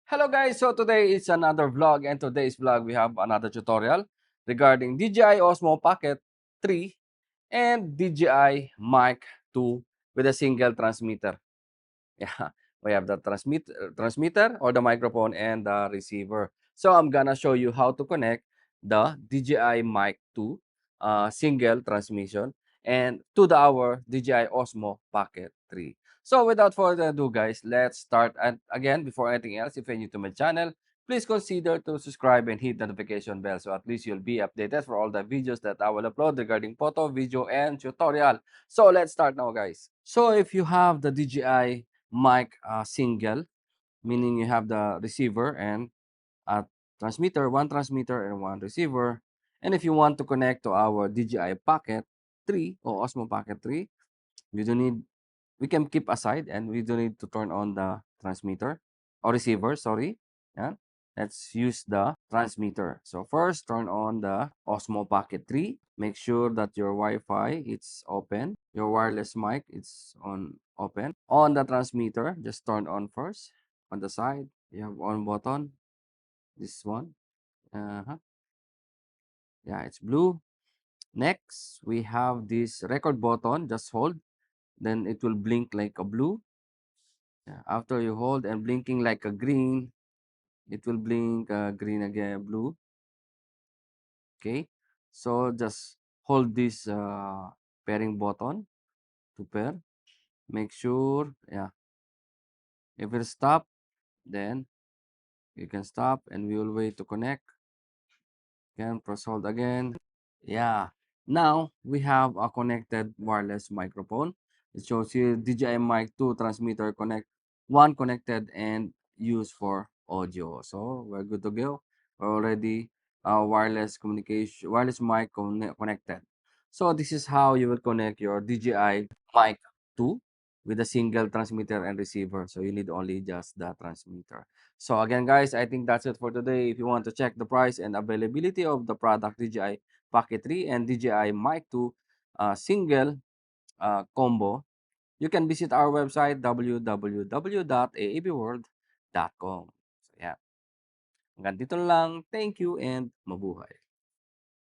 Hello guys, so today is another vlog and today's vlog we have another tutorial regarding DJI Osmo Pocket 3 and DJI Mic 2 with a single transmitter. Yeah, we have the transmitter or the microphone and the receiver. So I'm gonna show you how to connect the DJI Mic 2 single transmission and to our DJI Osmo Pocket 3. So without further ado, guys, let's start. And again, before anything else, if you're new to my channel, please consider to subscribe and hit the notification bell so at least you'll be updated for all the videos that I will upload regarding photo, video, and tutorial. So let's start now, guys. So if you have the DJI mic single, meaning you have the receiver and a transmitter, one transmitter and one receiver. And if you want to connect to our DJI Pocket 3 or Osmo Pocket 3, we don't need, we can keep aside and we don't need to turn on the transmitter or receiver, sorry. Yeah. Let's use the transmitter. So first, turn on the Osmo Pocket 3. Make sure that your Wi-Fi is open. Your wireless mic is on open. On the transmitter, just turn on first. On the side, you have on button. This one. Uh-huh. Yeah, it's blue. Next, we have this record button. Just hold. Then it will blink like a blue. Yeah, after you hold and blinking like a green, it will blink green again, blue. Okay, so just hold this pairing button to pair. Make sure, yeah, if it stop, then you can stop and we will wait to connect. Again, press hold again. Yeah, now we have a connected wireless microphone. It shows here DJI Mic 2 transmitter connect, one connected and used for audio. So we're good to go. We're already wireless communication, wireless mic connected. So this is how you will connect your DJI Mic 2 with a single transmitter and receiver. So you need only just the transmitter. So again, guys, I think that's it for today. If you want to check the price and availability of the product DJI Pocket 3 and DJI Mic 2 single combo, you can visit our website www.aabworld.com. So yeah, hanggang dito lang. Thank you and mabuhay.